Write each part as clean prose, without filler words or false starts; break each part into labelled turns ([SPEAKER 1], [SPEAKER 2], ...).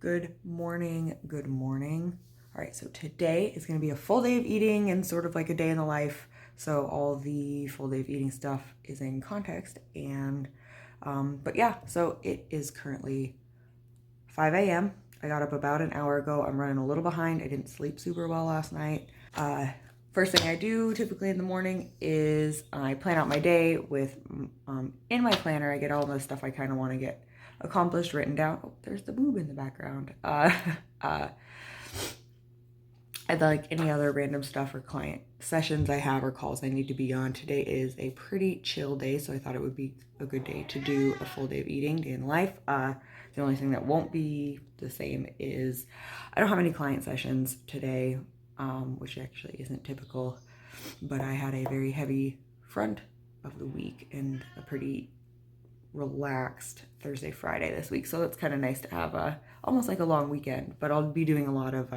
[SPEAKER 1] Good morning, good morning. All right, so today is going to be a full day of eating and sort of like a day in the life. So all the full day of eating stuff is in context. And, but yeah, so it is currently 5 a.m. I got up about an hour ago. I'm running a little behind. I didn't sleep super well last night. First thing I do typically in the morning is I plan out my day with, in my planner, I get all the stuff I kind of want to get accomplished written down. Oh, there's the boob in the background. And like any other random stuff or client sessions I have or calls I need to be on. Today is a pretty chill day, so I thought it would be a good day to do a full day of eating, day in life. The only thing that won't be the same is I don't have any client sessions today, which actually isn't typical, but I had a very heavy front of the week and a pretty relaxed Thursday, Friday this week. So it's kind of nice to have almost like a long weekend, but I'll be doing a lot of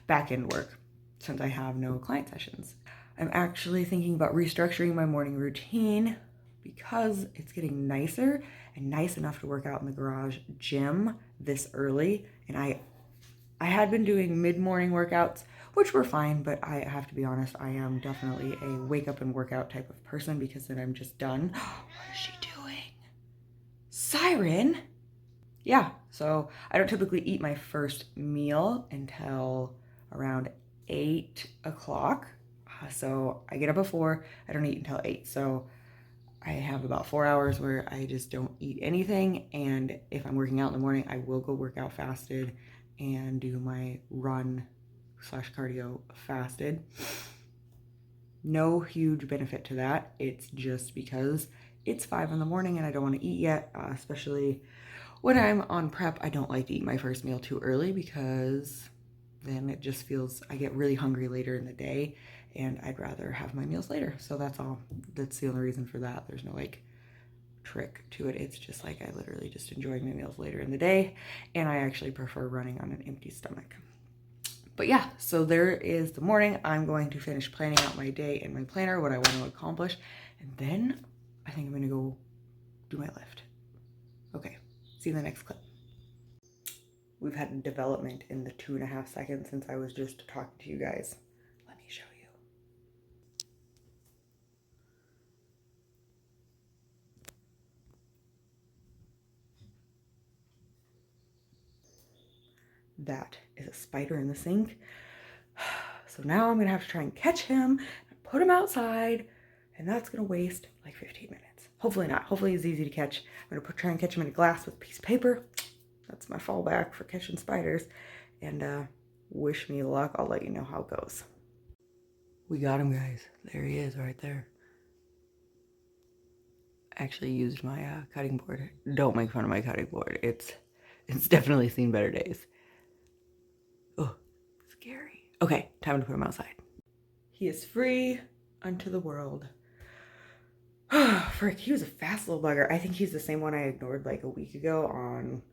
[SPEAKER 1] back end work since I have no client sessions. I'm actually thinking about restructuring my morning routine because it's getting nicer and nice enough to work out in the garage gym this early. And I had been doing mid-morning workouts, which were fine, but I have to be honest, I am definitely a wake up and workout type of person because then I'm just done. What is she doing? Siren? Yeah, so I don't typically eat my first meal until around 8 o'clock. So I get up at 4, I don't eat until 8. So I have about 4 hours where I just don't eat anything. And if I'm working out in the morning, I will go work out fasted and do my run/cardio fasted. No huge benefit to that. It's just because it's 5 in the morning and I don't want to eat yet, especially when I'm on prep. I don't like to eat my first meal too early because then it just feels, I get really hungry later in the day and I'd rather have my meals later. So that's all. That's the only reason for that. There's no like trick to it. It's just like I literally just enjoy my meals later in the day, and I actually prefer running on an empty stomach. But yeah, so there is the morning. I'm going to finish planning out my day in my planner, what I want to accomplish, and then I think I'm going to go do my lift. Okay, see you in the next clip. We've had a development in the 2.5 seconds since I was just talking to you guys. Let me show you. That is a spider in the sink. So now I'm going to have to try and catch him, put him outside, and that's going to waste like 15 minutes. Hopefully not. Hopefully he's easy to catch. I'm going to try and catch him in a glass with a piece of paper. That's my fallback for catching spiders. And wish me luck. I'll let you know how it goes. We got him, guys. There he is right there. Actually used my cutting board. Don't make fun of my cutting board. It's definitely seen better days. Oh, scary. Okay, time to put him outside. He is free unto the world. Frick, he was a fast little bugger. I think he's the same one I ignored like a week ago on,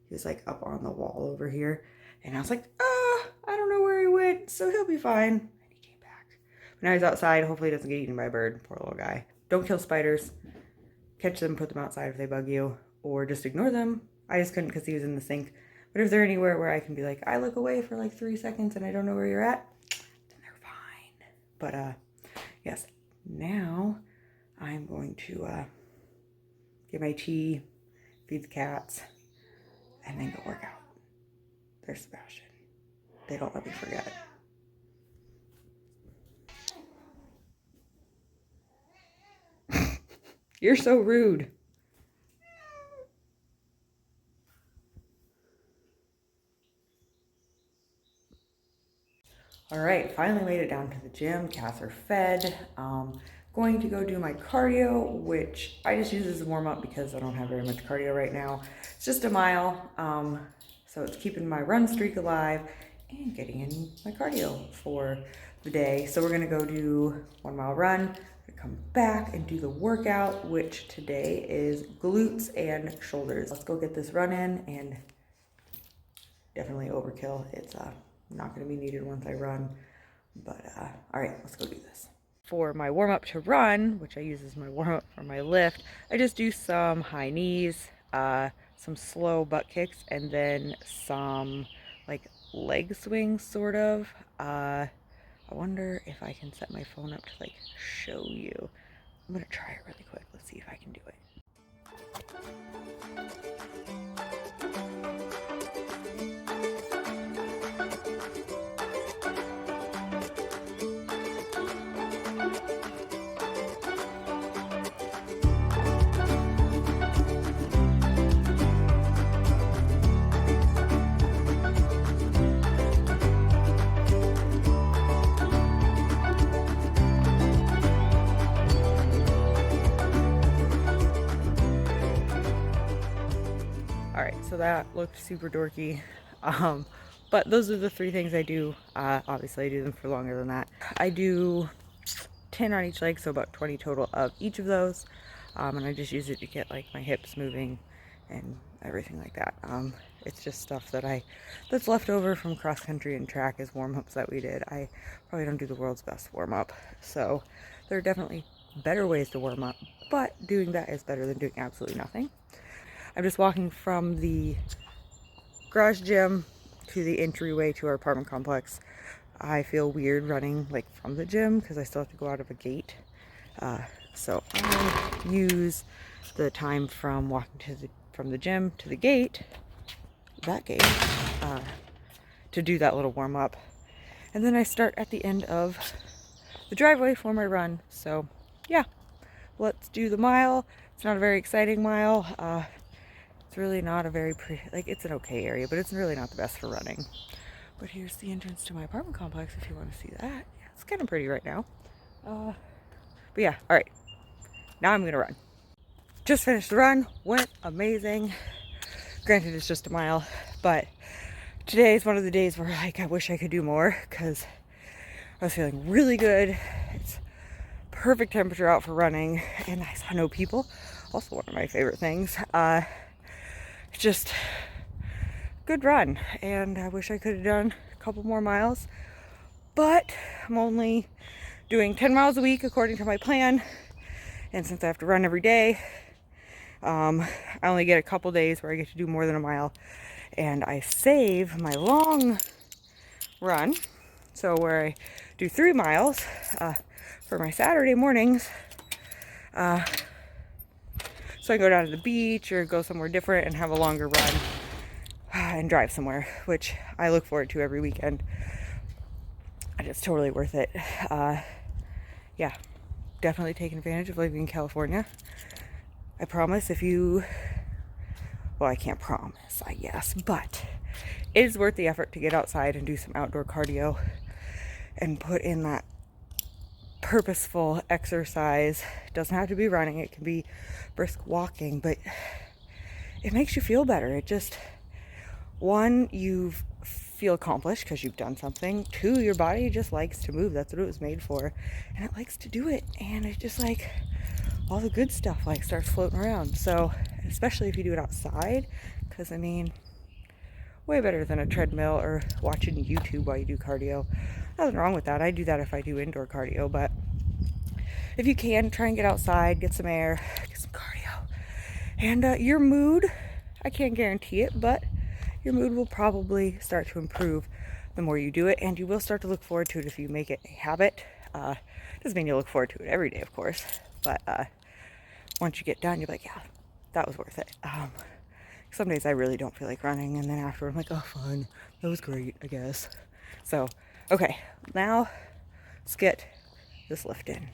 [SPEAKER 1] he was like up on the wall over here. And I was like, I don't know where he went, so he'll be fine. And he came back. But now he's outside. Hopefully he doesn't get eaten by a bird. Poor little guy. Don't kill spiders. Catch them, put them outside if they bug you, or just ignore them. I just couldn't because he was in the sink. But if they're anywhere where I can be like, I look away for like 3 seconds and I don't know where you're at, then they're fine. But yes, now I'm going to get my tea, feed the cats, and then go work out. There's Sebastian. They don't let me forget. You're so rude. All right, finally made it down to the gym. Cats are fed. Going to go do my cardio, which I just use as a warm up because I don't have very much cardio right now. It's just a mile, so it's keeping my run streak alive and getting in my cardio for the day. So we're gonna go do 1 mile run, come back and do the workout, which today is glutes and shoulders. Let's go get this run in, and definitely overkill. It's not gonna be needed once I run, but all right, let's go do this. For my warm-up to run, which I use as my warm-up for my lift, I just do some high knees, some slow butt kicks, and then some like leg swings sort of. I wonder if I can set my phone up to like show you. I'm gonna try it really quick. Let's see if I can do it. Alright, so that looked super dorky. But those are the 3 things I do. Obviously I do them for longer than that. I do 10 on each leg, so about 20 total of each of those. And I just use it to get like my hips moving and everything like that. It's just stuff that's left over from cross country and track as warm-ups that we did. I probably don't do the world's best warm-up, so there are definitely better ways to warm up, but doing that is better than doing absolutely nothing. I'm just walking from the garage gym to the entryway to our apartment complex. I feel weird running like from the gym because I still have to go out of a gate. So I use the time from walking from the gym to the gate, to do that little warm up. And then I start at the end of the driveway for my run. So yeah, let's do the mile. It's not a very exciting mile. It's really not a very it's an okay area, but it's really not the best for running. But here's the entrance to my apartment complex if you want to see that. Yeah, it's kind of pretty right now. But yeah, all right. Now I'm gonna run. Just finished the run, went amazing. Granted, it's just a mile, but today is one of the days where like I wish I could do more because I was feeling really good. It's perfect temperature out for running, and I saw no people. Also one of my favorite things. Just good run, and I wish I could have done a couple more miles, but I'm only doing 10 miles a week according to my plan, and since I have to run every day, I only get a couple days where I get to do more than a mile, and I save my long run, so where I do 3 miles for my Saturday mornings, so I can go down to the beach or go somewhere different and have a longer run and drive somewhere, which I look forward to every weekend. And it's totally worth it. Yeah, definitely taking advantage of living in California. I promise well, I can't promise, I guess, but it is worth the effort to get outside and do some outdoor cardio and put in that purposeful exercise. It doesn't have to be running, it can be brisk walking, but it makes you feel better. It just, 1, you feel accomplished because you've done something. 2, your body just likes to move. That's what it was made for, and it likes to do it, and it's just like all the good stuff like starts floating around. So especially if you do it outside, because I mean, way better than a treadmill or watching YouTube while you do cardio. Nothing wrong with that. I do that if I do indoor cardio, but if you can, try and get outside, get some air, get some cardio. And your mood, I can't guarantee it, but your mood will probably start to improve the more you do it, and you will start to look forward to it if you make it a habit. Doesn't mean you look forward to it every day, of course, but once you get done, you're like, yeah, that was worth it. Some days I really don't feel like running, and then after I'm like, oh, fun, that was great, I guess. So, okay, now let's get this lift in.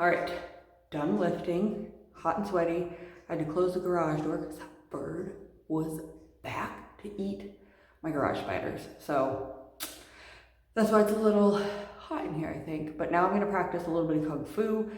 [SPEAKER 1] All right, done lifting, hot and sweaty. I had to close the garage door because that bird was back to eat my garage spiders. So that's why it's a little hot in here, I think. But now I'm gonna practice a little bit of Kung Fu.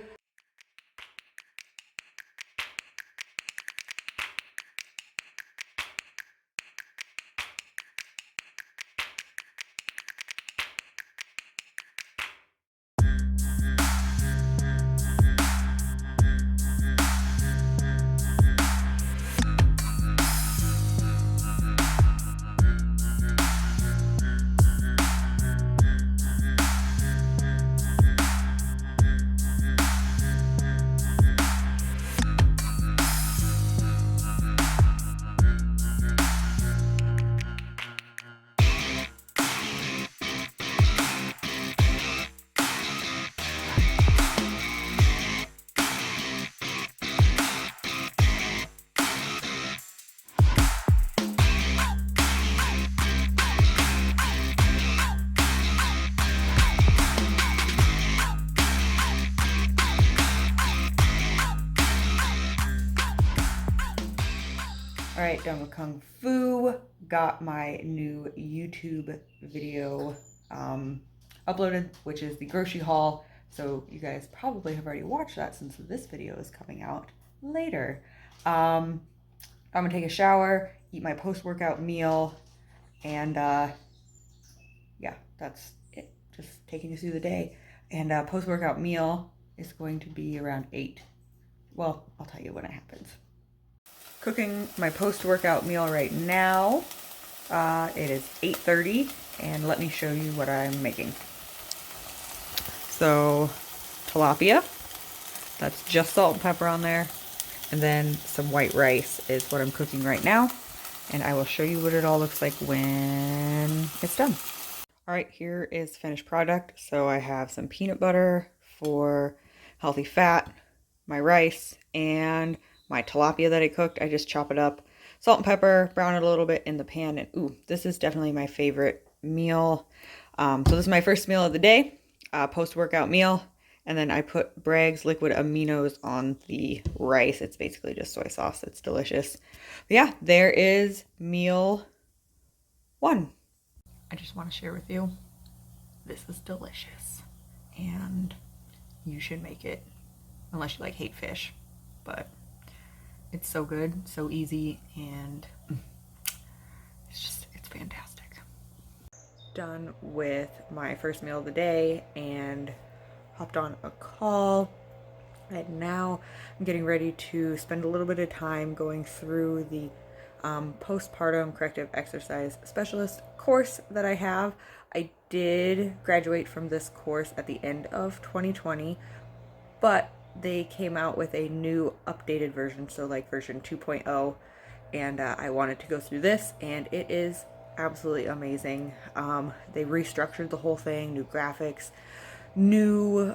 [SPEAKER 1] All right, done with Kung Fu. Got my new YouTube video uploaded, which is the grocery haul. So you guys probably have already watched that since this video is coming out later. I'm gonna take a shower, eat my post-workout meal, and yeah, that's it. Just taking you through the day. And post-workout meal is going to be around 8. Well, I'll tell you when it happens. Cooking my post-workout meal right now. It is 8:30, and let me show you what I'm making. So, tilapia, that's just salt and pepper on there, and then some white rice is what I'm cooking right now, and I will show you what it all looks like when it's done. All right, here is finished product. So I have some peanut butter for healthy fat, my rice, and my tilapia that I cooked. I just chop it up, salt and pepper, brown it a little bit in the pan, and ooh, this is definitely my favorite meal. So this is my first meal of the day, post-workout meal, and then I put Bragg's liquid aminos on the rice. It's basically just soy sauce. It's delicious. But yeah, there is meal 1. I just want to share with you, this is delicious, and you should make it, unless you like hate fish, but it's so good, so easy, and it's fantastic. Done with my first meal of the day and hopped on a call, and now I'm getting ready to spend a little bit of time going through the postpartum corrective exercise specialist course that I have. I did graduate from this course at the end of 2020, but they came out with a new updated version, so like version 2.0, and I wanted to go through this, and it is absolutely amazing. They restructured the whole thing, new graphics, new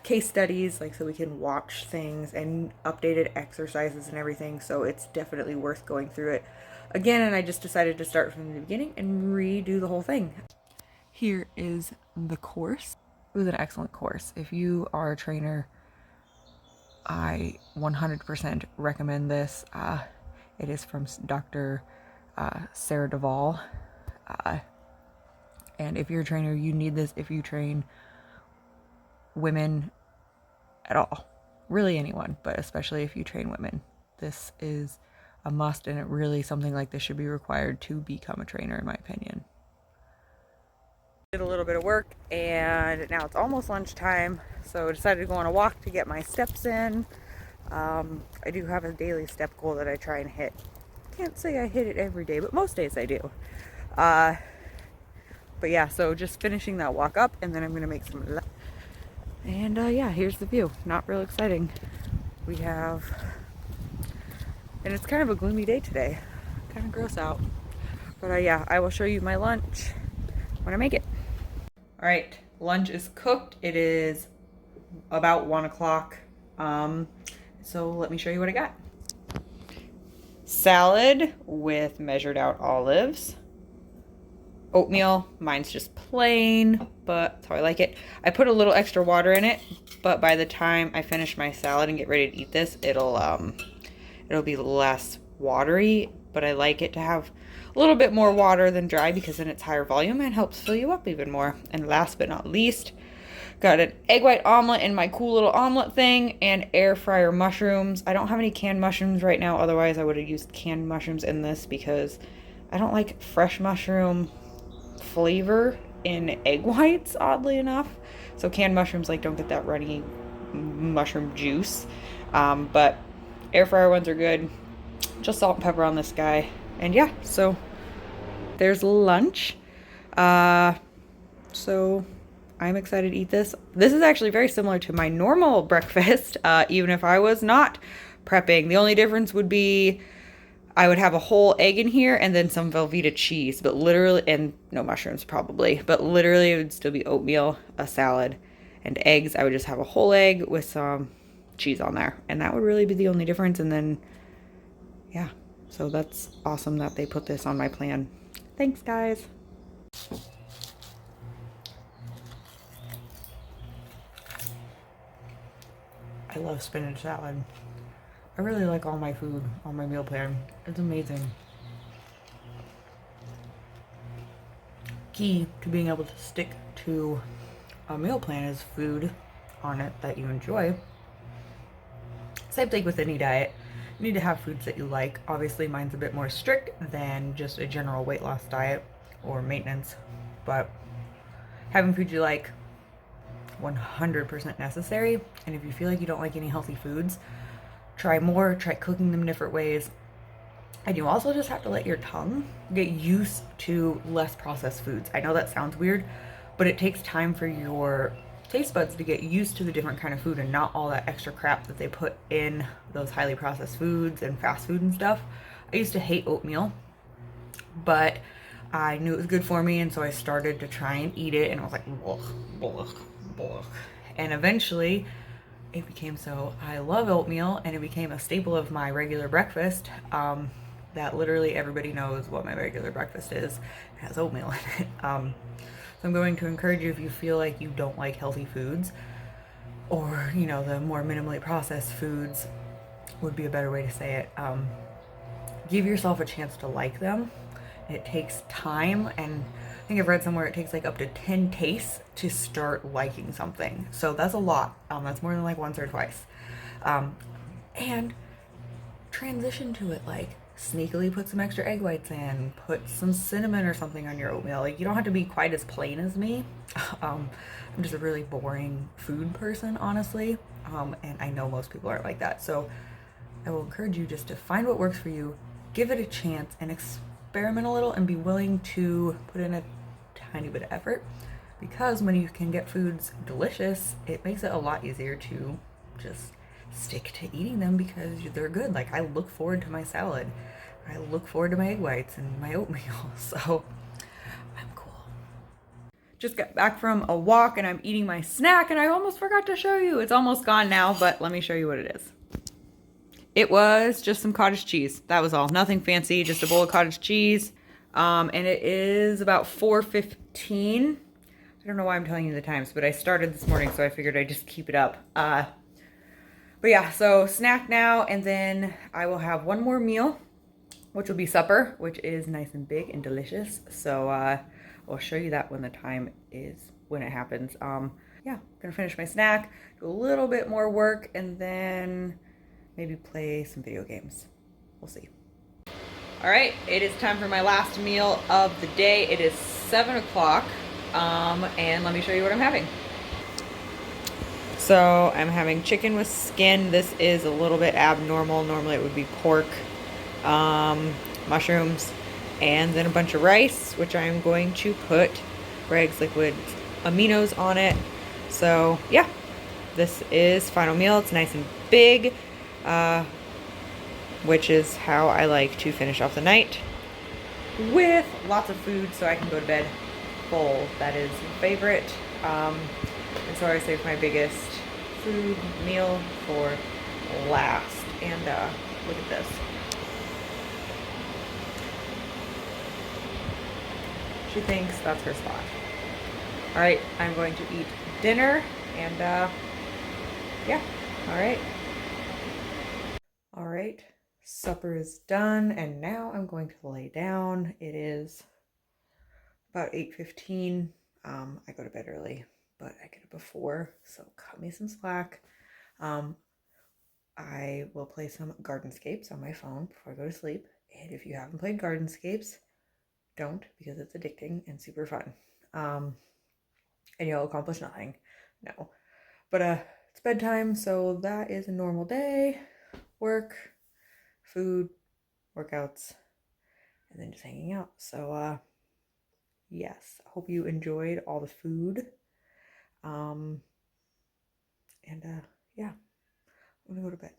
[SPEAKER 1] case studies, like so we can watch things, and updated exercises and everything, so it's definitely worth going through it again, and I just decided to start from the beginning and redo the whole thing. Here is the course. It was an excellent course. If you are a trainer, I 100% recommend this. It is from Dr. Sarah Duvall. And if you're a trainer, you need this if you train women at all. Really anyone, but especially if you train women. This is a must, and it really, something like this should be required to become a trainer, in my opinion. Did a little bit of work, and now it's almost lunchtime, so I decided to go on a walk to get my steps in. I do have a daily step goal that I try and hit. Can't say I hit it every day, but most days I do. But yeah, so just finishing that walk up, and then I'm gonna make some and yeah, here's the view. Not real exciting. We have, and it's kind of a gloomy day today, kind of gross out, but yeah, I will show you my lunch when I make it. All right, lunch is cooked. It is about 1 o'clock. So let me show you what I got. Salad with measured out olives, oatmeal. Mine's just plain, but that's how I like it. I put a little extra water in it, but by the time I finish my salad and get ready to eat this, it'll be less watery, but I like it to have a little bit more water than dry because then it's higher volume and helps fill you up even more. And last but not least, got an egg white omelet in my cool little omelet thing and air fryer mushrooms. I don't have any canned mushrooms right now. Otherwise, I would have used canned mushrooms in this because I don't like fresh mushroom flavor in egg whites, oddly enough. So canned mushrooms like don't get that runny mushroom juice. But air fryer ones are good. Just salt and pepper on this guy. And yeah, so there's lunch. So I'm excited to eat this. This is actually very similar to my normal breakfast, even if I was not prepping. The only difference would be I would have a whole egg in here and then some Velveeta cheese, but literally, and no mushrooms probably, but literally it would still be oatmeal, a salad, and eggs. I would just have a whole egg with some cheese on there, and that would really be the only difference. And then, yeah, so that's awesome that they put this on my plan. Thanks, guys. I love spinach salad. I really like all my food on my meal plan. It's amazing. Key to being able to stick to a meal plan is food on it that you enjoy. Same thing with any diet. You need to have foods that you like. Obviously, mine's a bit more strict than just a general weight loss diet or maintenance, but having food you like, 100% necessary. And if you feel like you don't like any healthy foods, try cooking them different ways. And you also just have to let your tongue get used to less processed foods. I know that sounds weird, but it takes time for your taste buds to get used to the different kind of food and not all that extra crap that they put in those highly processed foods and fast food and stuff. I used to hate oatmeal, but I knew it was good for me, and so I started to try and eat it, and I was like, blech, blech, blech. And eventually it became so I love oatmeal, and it became a staple of my regular breakfast, that literally everybody knows what my regular breakfast is. It has oatmeal in it. So I'm going to encourage you, if you feel like you don't like healthy foods, or, you know, the more minimally processed foods would be a better way to say it, give yourself a chance to like them. It takes time, and I think I've read somewhere it takes like up to 10 tastes to start liking something. So that's a lot. That's more than like once or twice. And transition to it, like sneakily put some extra egg whites in, put some cinnamon or something on your oatmeal. Like, you don't have to be quite as plain as me. I'm just a really boring food person, honestly. And I know most people aren't like that. So I will encourage you just to find what works for you, give it a chance, and experiment a little, and be willing to put in a tiny bit of effort, because when you can get foods delicious, it makes it a lot easier to just stick to eating them because they're good. Like, I look forward to my salad, I look forward to my egg whites and my oatmeal, so I'm cool. Just got back from a walk and I'm eating my snack, and I almost forgot to show you. It's almost gone now, but let me show you what it is. It was just some cottage cheese. That was all. Nothing fancy, just a bowl of cottage cheese. And it is about 4:15. I don't know why I'm telling you the times, but I started this morning, so I figured I'd just keep it up. But yeah, so snack now, and then I will have one more meal, which will be supper, which is nice and big and delicious. So I'll show you that when the time is, when it happens. Yeah, gonna finish my snack, do a little bit more work, and then maybe play some video games. We'll see. All right, it is time for my last meal of the day. It is 7 o'clock, and let me show you what I'm having. So I'm having chicken with skin. This is a little bit abnormal. Normally it would be pork, mushrooms, and then a bunch of rice, which I'm going to put Bragg's Liquid aminos on it. So yeah, this is final meal. It's nice and big, which is how I like to finish off the night, with lots of food so I can go to bed full. That is my favorite. And so I save my biggest food meal for last. And look at this. She thinks that's her spot. All right, I'm going to eat dinner and yeah, all right. All right, supper is done and now I'm going to lay down. It is about 8:15. I go to bed early, but I get up before, so cut me some slack. I will play some Gardenscapes on my phone before I go to sleep. And if you haven't played Gardenscapes, don't, because it's addicting and super fun. And you'll accomplish nothing. No. But it's bedtime, so that is a normal day. Work, food, workouts, and then just hanging out. So yes, I hope you enjoyed all the food. And yeah, I'm gonna go to bed.